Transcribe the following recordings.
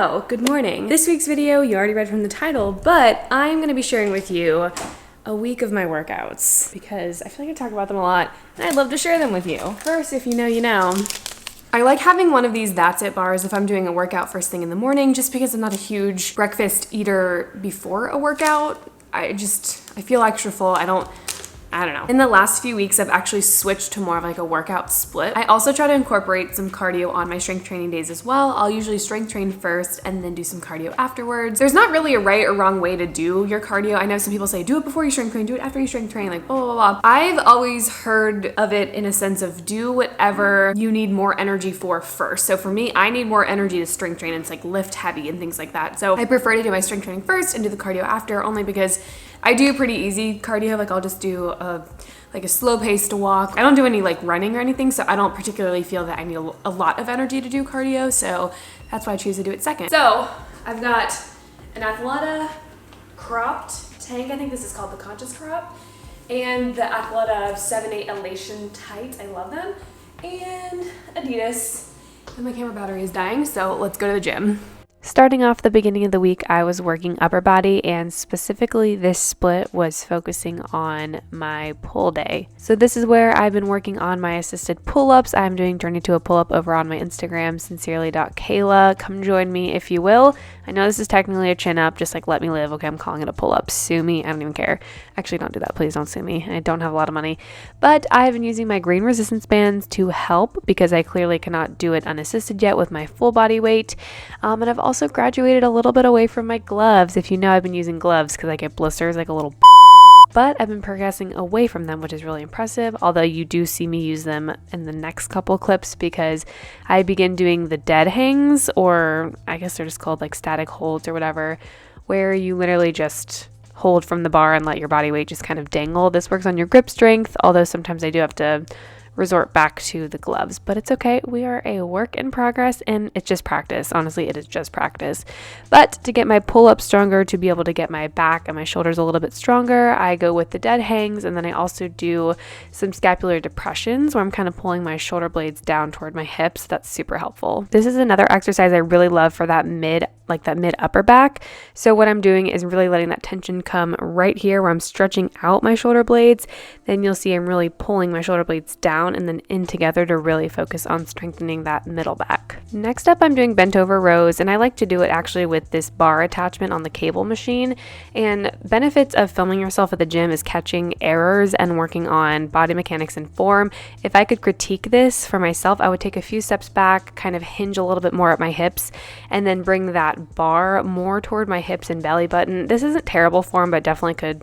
So, good morning. This week's video, you already read from the title, but I'm gonna be sharing with you a week of my workouts because I feel like I talk about them a lot and I'd love to share them with you. First, if you know, you know. I like having one of these That's It bars if I'm doing a workout first thing in the morning, just because I'm not a huge breakfast eater before a workout. I feel extra full. I don't know. In the last few weeks, I've actually switched to more of like a workout split. I also try to incorporate some cardio on my strength training days as well. I'll usually strength train first and then do some cardio afterwards. There's not really a right or wrong way to do your cardio. I know some people say, do it before you strength train, do it after you strength train, like blah, blah, blah. I've always heard of it in a sense of do whatever you need more energy for first. So for me, I need more energy to strength train and it's like lift heavy and things like that. So I prefer to do my strength training first and do the cardio after, only because I do pretty easy cardio. Like I'll just do a slow paced walk. I don't do any like running or anything, so I don't particularly feel that I need a lot of energy to do cardio. So that's why I choose to do it second. So I've got an Athleta cropped tank. I think this is called the Conscious Crop, and the Athleta 7/8 Elation tight. I love them. And Adidas. And my camera battery is dying, so let's go to the gym. Starting off the beginning of the week, I was working upper body, and specifically this split was focusing on my pull day. So this is where I've been working on my assisted pull-ups. I'm doing Journey to a Pull-Up over on my Instagram, sincerely.kayla. Come join me if you will. I know this is technically a chin up, just like let me live. Okay, I'm calling it a pull-up. Sue me, I don't even care. Actually, don't do that. Please don't sue me. I don't have a lot of money. But I've been using my green resistance bands to help because I clearly cannot do it unassisted yet with my full body weight. And I've also graduated a little bit away from my gloves. If you know, I've been using gloves because I get blisters like a little but I've been progressing away from them, which is really impressive, although you do see me use them in the next couple clips because I begin doing the dead hangs, or I guess they're just called like static holds or whatever, where you literally just hold from the bar and let your body weight just kind of dangle. This works on your grip strength, although sometimes I do have to resort back to the gloves, but it's okay. We are a work in progress and it's just practice. Honestly, it is just practice. But to get my pull-up stronger, to be able to get my back and my shoulders a little bit stronger, I go with the dead hangs, and then I also do some scapular depressions where I'm kind of pulling my shoulder blades down toward my hips. That's super helpful. This is another exercise I really love for that mid upper back. So what I'm doing is really letting that tension come right here where I'm stretching out my shoulder blades. Then you'll see I'm really pulling my shoulder blades down and then in together to really focus on strengthening that middle back. Next up, I'm doing bent over rows, and I like to do it actually with this bar attachment on the cable machine. And benefits of filming yourself at the gym is catching errors and working on body mechanics and form. If I could critique this for myself, I would take a few steps back, kind of hinge a little bit more at my hips, and then bring that bar more toward my hips and belly button. This isn't terrible form, but definitely could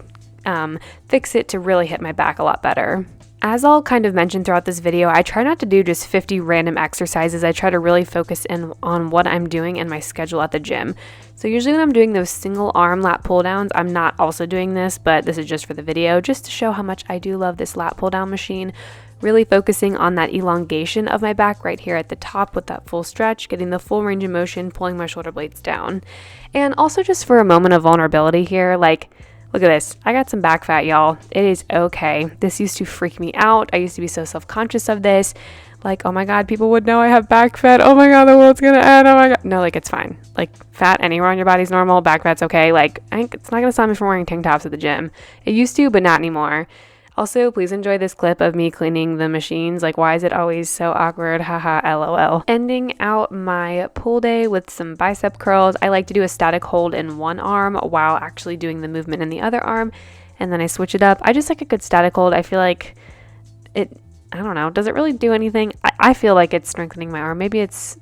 fix it to really hit my back a lot better. As I'll kind of mention throughout this video, I try not to do just 50 random exercises. I try to really focus in on what I'm doing and my schedule at the gym. So usually when I'm doing those single arm lat pull downs, I'm not also doing this, but this is just for the video, just to show how much I do love this lat pull down machine. Really focusing on that elongation of my back right here at the top with that full stretch, getting the full range of motion, pulling my shoulder blades down. And also just for a moment of vulnerability here, like, look at this. I got some back fat, y'all. It is okay. This used to freak me out. I used to be so self-conscious of this. Like, oh my God, people would know I have back fat. Oh my God, the world's gonna end. Oh my God. No, like, it's fine. Like, fat anywhere on your body's normal. Back fat's okay. Like, I think it's not gonna stop me from wearing tank tops at the gym. It used to, but not anymore. Also, please enjoy this clip of me cleaning the machines. Like, why is it always so awkward? Haha, LOL. Ending out my pull day with some bicep curls. I like to do a static hold in one arm while actually doing the movement in the other arm. And then I switch it up. I just like a good static hold. I feel like I don't know, does it really do anything? I feel like it's strengthening my arm. Maybe it's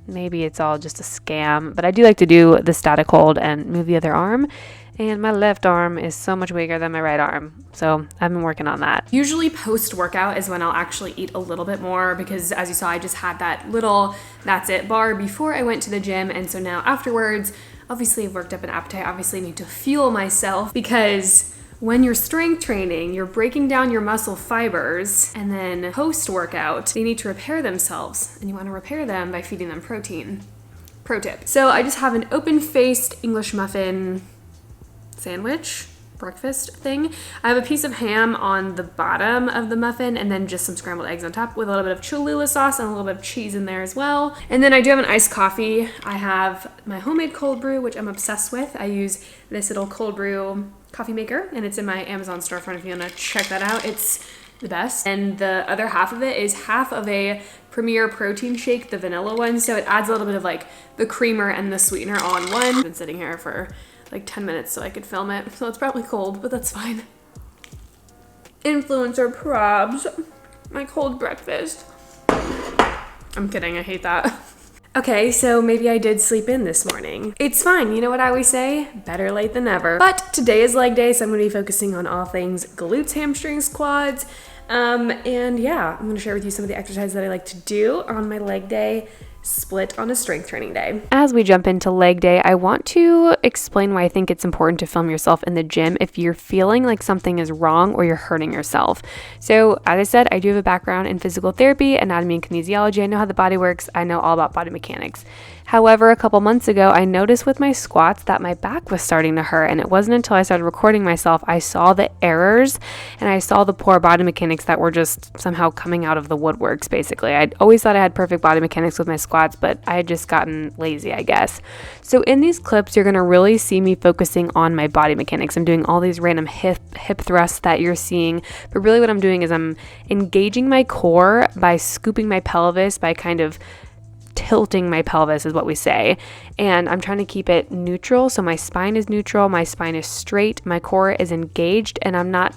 all just a scam, but I do like to do the static hold and move the other arm. And my left arm is so much bigger than my right arm. So I've been working on that. Usually post-workout is when I'll actually eat a little bit more because as you saw, I just had that little That's It bar before I went to the gym. And so now afterwards, obviously I've worked up an appetite. Obviously I need to fuel myself because when you're strength training, you're breaking down your muscle fibers, and then post-workout, they need to repair themselves, and you want to repair them by feeding them protein. Pro tip. So I just have an open-faced English muffin sandwich. breakfast thing. I have a piece of ham on the bottom of the muffin and then just some scrambled eggs on top with a little bit of Cholula sauce and a little bit of cheese in there as well. And then I do have an iced coffee. I have my homemade cold brew, which I'm obsessed with. I use this little cold brew coffee maker and it's in my Amazon storefront if you want to check that out. It's the best. And the other half of it is half of a Premier protein shake, the vanilla one. So it adds a little bit of like the creamer and the sweetener all in one. I've been sitting here for like 10 minutes so I could film it. So it's probably cold, but that's fine. Influencer probs. My cold breakfast. I'm kidding, I hate that. Okay, so maybe I did sleep in this morning. It's fine, you know what I always say? Better late than never. But today is leg day, so I'm gonna be focusing on all things glutes, hamstrings, quads. And yeah, I'm gonna share with you some of the exercises that I like to do on my leg day, split on a strength training day. As we jump into leg day, I want to explain why I think it's important to film yourself in the gym if you're feeling like something is wrong or you're hurting yourself. So as I said, I do have a background in physical therapy, anatomy, and kinesiology. I know how the body works. I know all about body mechanics. However, a couple months ago, I noticed with my squats that my back was starting to hurt, and it wasn't until I started recording myself I saw the errors and I saw the poor body mechanics that were just somehow coming out of the woodworks, basically. I'd always thought I had perfect body mechanics with my squats, but I had just gotten lazy, I guess. So in these clips, you're gonna really see me focusing on my body mechanics. I'm doing all these random hip thrusts that you're seeing, but really what I'm doing is I'm engaging my core by scooping my pelvis, by kind of tilting my pelvis is what we say, and I'm trying to keep it neutral, so my spine is neutral, my spine is straight, my core is engaged, and I'm not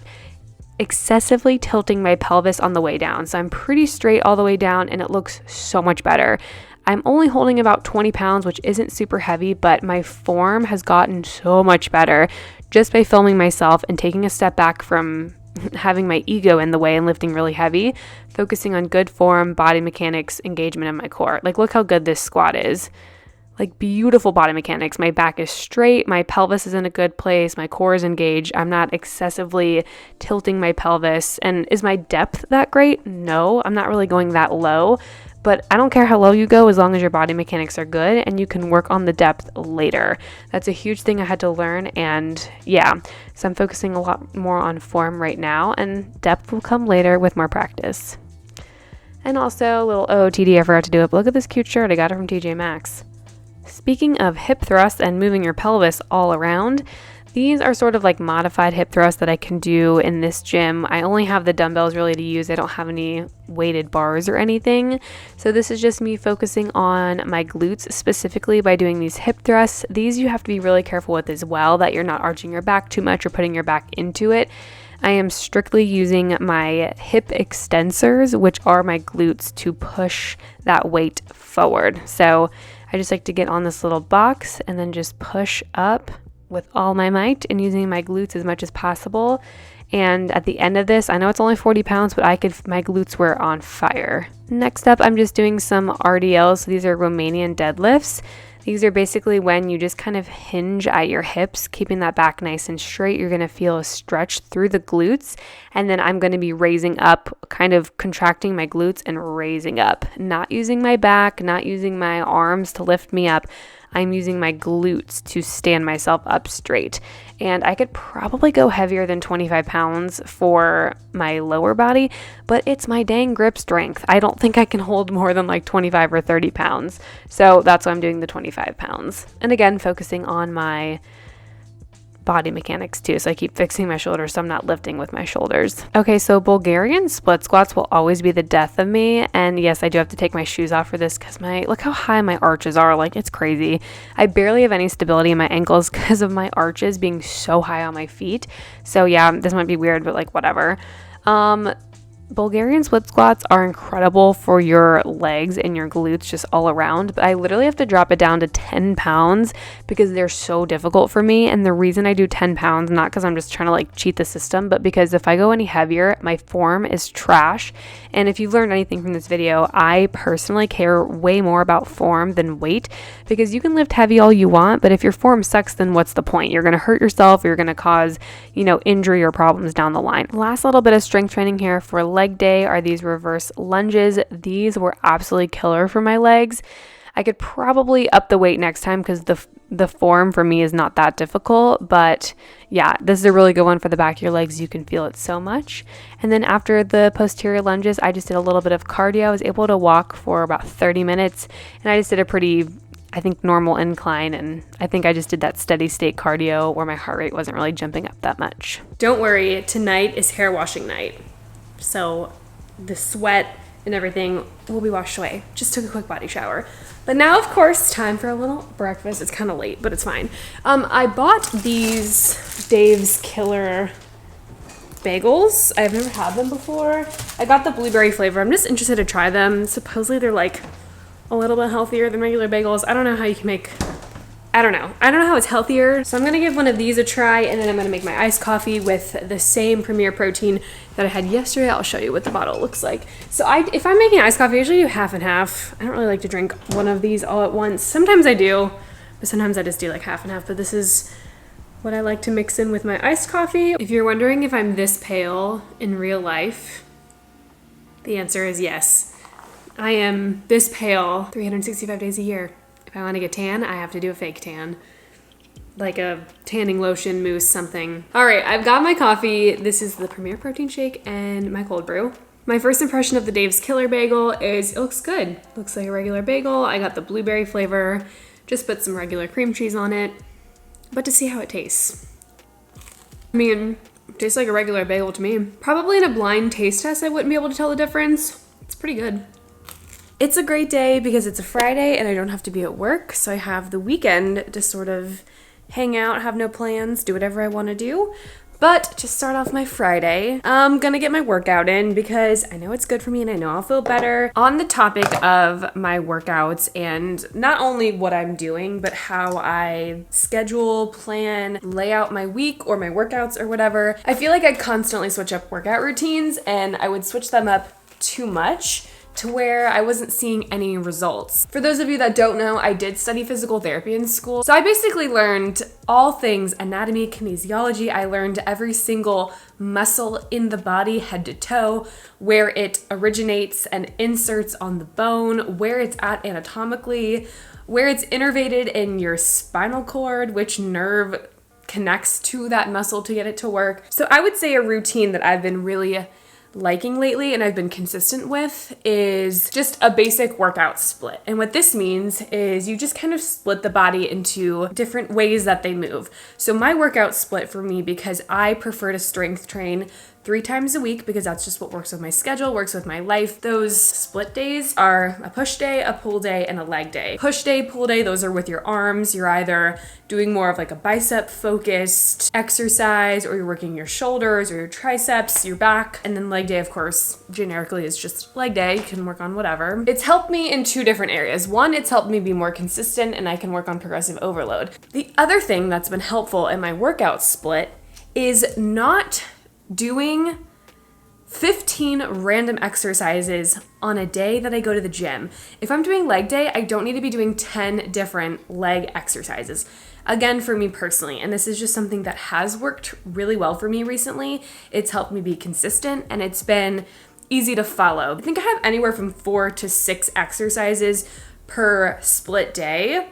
excessively tilting my pelvis on the way down. So I'm pretty straight all the way down and it looks so much better. I'm only holding about 20 pounds, which isn't super heavy, but my form has gotten so much better just by filming myself and taking a step back from having my ego in the way and lifting really heavy, focusing on good form, body mechanics, engagement in my core. Like, look how good this squat is. Like, beautiful body mechanics. My back is straight, my pelvis is in a good place, my core is engaged. I'm not excessively tilting my pelvis. And is my depth that great? No, I'm not really going that low. But I don't care how low you go as long as your body mechanics are good and you can work on the depth later. That's a huge thing I had to learn, and yeah, so I'm focusing a lot more on form right now, and depth will come later with more practice. And also, a little OOTD, I forgot to do it, but look at this cute shirt. I got it from TJ Maxx. Speaking of hip thrusts and moving your pelvis all around, these are sort of like modified hip thrusts that I can do in this gym. I only have the dumbbells really to use. I don't have any weighted bars or anything. So this is just me focusing on my glutes specifically by doing these hip thrusts. These you have to be really careful with as well, that you're not arching your back too much or putting your back into it. I am strictly using my hip extensors, which are my glutes, to push that weight forward. So I just like to get on this little box and then just push up with all my might and using my glutes as much as possible. And at the end of this, I know it's only 40 pounds, but my glutes were on fire. Next up, I'm just doing some RDLs. So these are Romanian deadlifts. These are basically when you just kind of hinge at your hips, keeping that back nice and straight. You're going to feel a stretch through the glutes. And then I'm going to be raising up, kind of contracting my glutes and raising up. Not using my back, not using my arms to lift me up. I'm using my glutes to stand myself up straight. And I could probably go heavier than 25 pounds for my lower body, but it's my dang grip strength. I don't think I can hold more than like 25 or 30 pounds. So that's why I'm doing the 25 pounds. And again, focusing on my body mechanics too, so I keep fixing my shoulders so I'm not lifting with my shoulders. Okay, so Bulgarian split squats will always be the death of me, and yes, I do have to take my shoes off for this because look how high my arches are. Like, it's crazy. I barely have any stability in my ankles because of my arches being so high on my feet. So yeah, this might be weird, but like, whatever. Bulgarian split squats are incredible for your legs and your glutes just all around, but I literally have to drop it down to 10 pounds because they're so difficult for me. And the reason I do 10 pounds, not because I'm just trying to like cheat the system, but because if I go any heavier, my form is trash. And if you've learned anything from this video, I personally care way more about form than weight, because you can lift heavy all you want, but if your form sucks, then what's the point? You're going to hurt yourself, you're going to cause, injury or problems down the line. Last little bit of strength training here for leg day are these reverse lunges. These were absolutely killer for my legs. I could probably up the weight next time because the form for me is not that difficult, but yeah, this is a really good one for the back of your legs. You can feel it so much. And then after the posterior lunges, I just did a little bit of cardio. I was able to walk for about 30 minutes, and I just did a pretty, I think, normal incline, and I think I just did that steady state cardio where my heart rate wasn't really jumping up that much. Don't worry, tonight is hair washing night, so the sweat and everything will be washed away. Just took a quick body shower. But now, of course, time for a little breakfast. It's kind of late, but it's fine. I bought these Dave's Killer bagels. I've never had them before. I got the blueberry flavor. I'm just interested to try them. Supposedly they're like a little bit healthier than regular bagels. I don't know how you can make, I don't know how it's healthier. So I'm gonna give one of these a try, and then I'm gonna make my iced coffee with the same Premier Protein that I had yesterday. I'll show you what the bottle looks like. So if I'm making iced coffee, I usually do half and half. I don't really like to drink one of these all at once. Sometimes I do, but sometimes I just do like half and half. But this is what I like to mix in with my iced coffee. If you're wondering if I'm this pale in real life, the answer is yes. I am this pale 365 days a year. If I want to get tan, I have to do a fake tan. Like a tanning lotion, mousse, something. All right, I've got my coffee. This is the Premier Protein shake and my cold brew. My first impression of the Dave's Killer bagel is it looks good. Looks like a regular bagel. I got the blueberry flavor. Just put some regular cream cheese on it. But to see how it tastes. I mean, it tastes like a regular bagel to me. Probably in a blind taste test, I wouldn't be able to tell the difference. It's pretty good. It's a great day because it's a Friday and I don't have to be at work, so I have the weekend to sort of hang out, have no plans, do whatever I want to do. But to start off my Friday, I'm gonna get my workout in because I know it's good for me and I know I'll feel better. On the topic of my workouts and not only what I'm doing, but how I schedule, plan, lay out my week or my workouts or whatever, I feel like I constantly switch up workout routines and I would switch them up too much to where I wasn't seeing any results. For those of you that don't know, I did study physical therapy in school. So I basically learned all things anatomy, kinesiology. I learned every single muscle in the body, head to toe, where it originates and inserts on the bone, where it's at anatomically, where it's innervated in your spinal cord, which nerve connects to that muscle to get it to work. So I would say a routine that I've been really liking lately and I've been consistent with is just a basic workout split. And what this means is you just kind of split the body into different ways that they move. So my workout split for me, because I prefer to strength train 3 times a week because that's just what works with my schedule, works with my life. Those split days are a push day, a pull day, and a leg day. Push day, pull day, those are with your arms. You're either doing more of like a bicep focused exercise or you're working your shoulders or your triceps, your back. And then leg day, of course, generically is just leg day. You can work on whatever. It's helped me in 2 different areas. One, it's helped me be more consistent and I can work on progressive overload. The other thing that's been helpful in my workout split is not doing 15 random exercises on a day that I go to the gym. If I'm doing leg day, I don't need to be doing 10 different leg exercises. Again, for me personally, and this is just something that has worked really well for me recently. It's helped me be consistent and it's been easy to follow. I think I have anywhere from 4 to 6 exercises per split day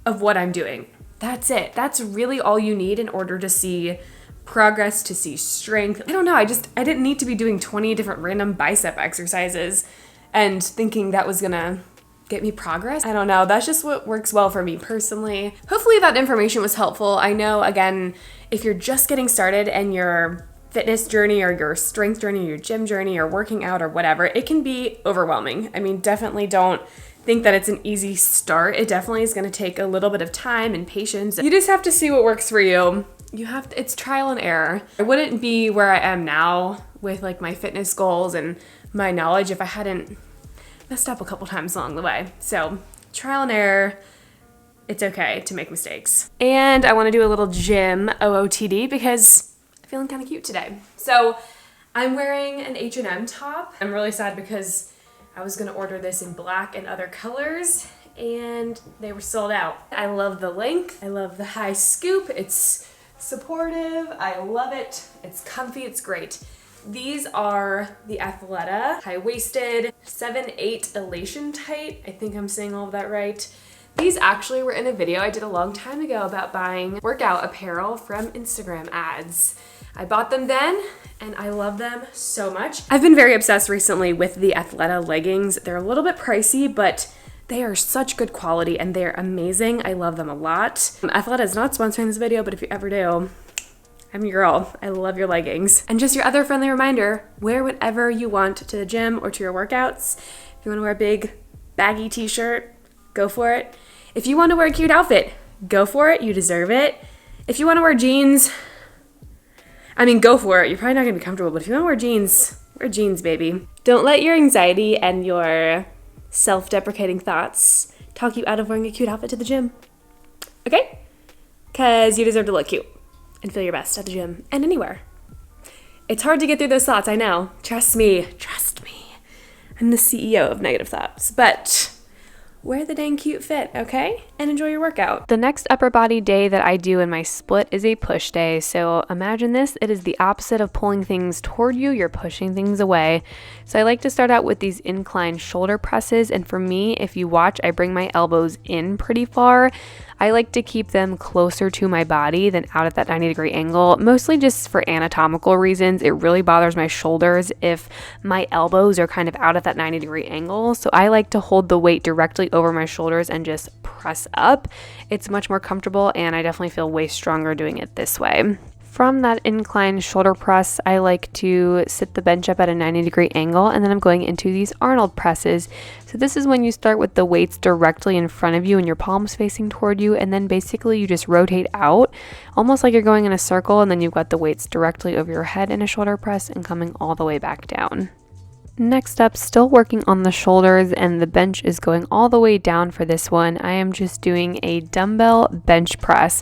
of what I'm doing. That's it. That's really all you need in order to see progress, to see strength. I don't know, I didn't need to be doing 20 different random bicep exercises and thinking that was gonna get me progress. I don't know, that's just what works well for me personally. Hopefully that information was helpful. I know, again, if you're just getting started and your fitness journey or your strength journey, your gym journey or working out or whatever, it can be overwhelming. I mean, definitely don't think that it's an easy start. It definitely is gonna take a little bit of time and patience. You just have to see what works for you. It's trial and error. I wouldn't be where I am now with like my fitness goals and my knowledge if I hadn't messed up a couple times along the way. So trial and error, it's okay to make mistakes. And I want to do a little gym OOTD because I'm feeling kind of cute today. So I'm wearing an H&M top. I'm really sad because I was gonna order this in black and other colors and they were sold out. I love the length. I love the high scoop. It's supportive. I love it. It's comfy. It's great. These are the Athleta high-waisted 7/8 elation tight. I think I'm saying all of that right. These actually were in a video I did a long time ago about buying workout apparel from Instagram ads. I bought them then and I love them so much. I've been very obsessed recently with the Athleta leggings. They're a little bit pricey, but they are such good quality and they're amazing. I love them a lot. Athleta is not sponsoring this video, but if you ever do, I'm your girl. I love your leggings. And just your other friendly reminder, wear whatever you want to the gym or to your workouts. If you want to wear a big baggy t-shirt, go for it. If you want to wear a cute outfit, go for it. You deserve it. If you want to wear jeans, go for it. You're probably not going to be comfortable, but if you want to wear jeans, baby. Don't let your anxiety and your self-deprecating thoughts talk you out of wearing a cute outfit to the gym. Okay? Because you deserve to look cute and feel your best at the gym and anywhere. It's hard to get through those thoughts, I know. Trust me. I'm the CEO of negative thoughts, but wear the dang cute fit, okay? And enjoy your workout. The next upper body day that I do in my split is a push day. So imagine this, it is the opposite of pulling things toward you, you're pushing things away. So I like to start out with these incline shoulder presses. And for me, if you watch, I bring my elbows in pretty far. I like to keep them closer to my body than out at that 90-degree angle, mostly just for anatomical reasons. It really bothers my shoulders if my elbows are kind of out at that 90-degree angle. So I like to hold the weight directly over my shoulders and just press up. It's much more comfortable and I definitely feel way stronger doing it this way. From that incline shoulder press, I like to sit the bench up at a 90-degree angle, and then I'm going into these Arnold presses. So this is when you start with the weights directly in front of you and your palms facing toward you, and then basically you just rotate out, almost like you're going in a circle, and then you've got the weights directly over your head in a shoulder press and coming all the way back down. Next up, still working on the shoulders, and the bench is going all the way down for this one. I am just doing a dumbbell bench press.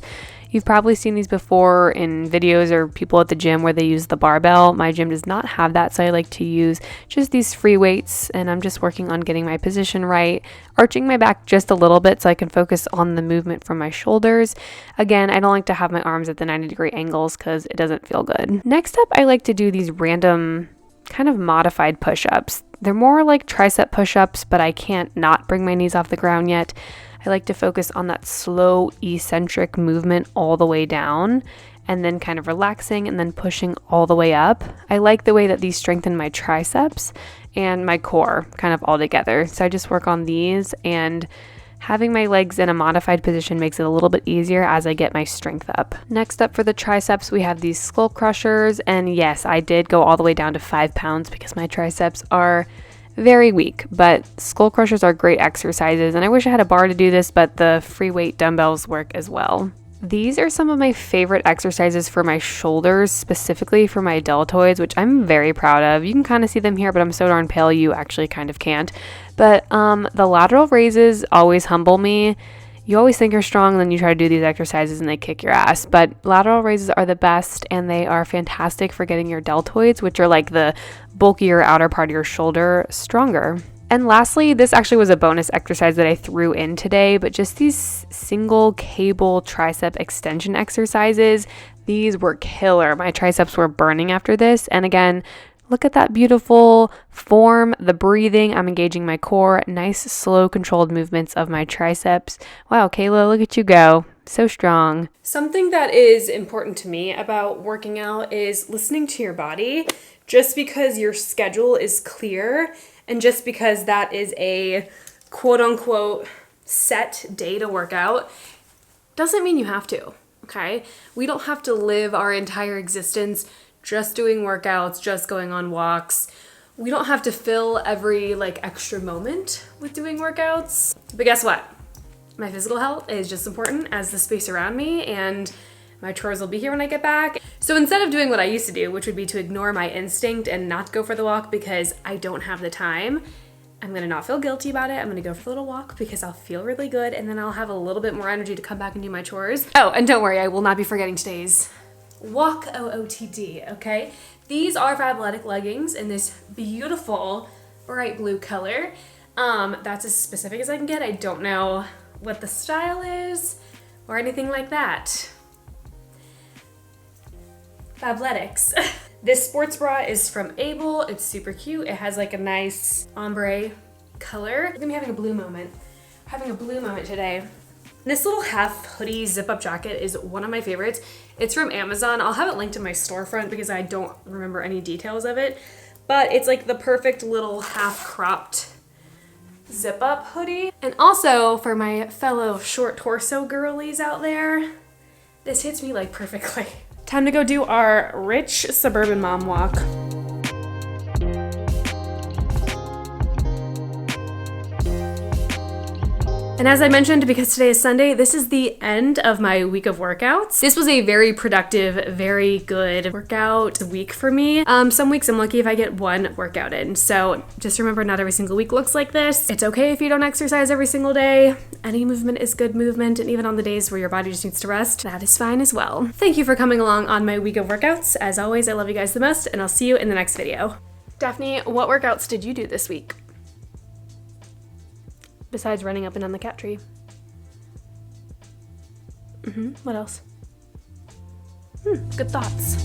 You've probably seen these before in videos or people at the gym where they use the barbell. My gym does not have that, so I like to use just these free weights, and I'm just working on getting my position right, arching my back just a little bit so I can focus on the movement from my shoulders. Again, I don't like to have my arms at the 90-degree angles because it doesn't feel good. Next up, I like to do these random kind of modified push-ups. They're more like tricep push-ups, but I can't not bring my knees off the ground yet. I like to focus on that slow eccentric movement all the way down and then kind of relaxing and then pushing all the way up. I like the way that these strengthen my triceps and my core kind of all together. So I just work on these, and having my legs in a modified position makes it a little bit easier as I get my strength up. Next up for the triceps, we have these skull crushers. And yes, I did go all the way down to 5 pounds because my triceps are very weak, but skull crushers are great exercises, and I wish I had a bar to do this, but the free weight dumbbells work as well. These are some of my favorite exercises for my shoulders, specifically for my deltoids, which I'm very proud of. You can kind of see them here, but I'm so darn pale you actually kind of can't. But the lateral raises always humble me. You always think you're strong, and then you try to do these exercises and they kick your ass. But lateral raises are the best, and they are fantastic for getting your deltoids, which are like the bulkier outer part of your shoulder, stronger. And lastly, this actually was a bonus exercise that I threw in today, but just these single cable tricep extension exercises, these were killer. My triceps were burning after this. And again, look at that beautiful form, the breathing. I'm engaging my core, nice, slow, controlled movements of my triceps. Wow, Kayla, look at you go. So strong. Something that is important to me about working out is listening to your body. Just because your schedule is clear and just because that is a quote unquote set day to work out doesn't mean you have to, okay? We don't have to live our entire existence just doing workouts, just going on walks. We don't have to fill every extra moment with doing workouts. But guess what? My physical health is just as important as the space around me, and my chores will be here when I get back. So instead of doing what I used to do, which would be to ignore my instinct and not go for the walk because I don't have the time, I'm gonna not feel guilty about it. I'm gonna go for a little walk because I'll feel really good, and then I'll have a little bit more energy to come back and do my chores. Oh, and don't worry, I will not be forgetting today's walk OOTD, okay? These are Fabletics leggings in this beautiful bright blue color. That's as specific as I can get. I don't know what the style is or anything like that. Fabletics. This sports bra is from Able. It's super cute. It has like a nice ombre color. I'm gonna be having a blue moment. Having a blue moment today. This little half hoodie zip up jacket is one of my favorites. It's from Amazon. I'll have it linked in my storefront because I don't remember any details of it, but it's like the perfect little half cropped zip up hoodie. And also for my fellow short torso girlies out there, this hits me like perfectly. Time to go do our rich suburban mom walk. And as I mentioned, because today is Sunday, this is the end of my week of workouts. This was a very productive, very good workout week for me. Some weeks I'm lucky if I get one workout in. So just remember, not every single week looks like this. It's okay if you don't exercise every single day. Any movement is good movement, and even on the days where your body just needs to rest, that is fine as well. Thank you for coming along on my week of workouts. As always, I love you guys the most, and I'll see you in the next video. Daphne, what workouts did you do this week? Besides running up and down the cat tree. What else? Good thoughts.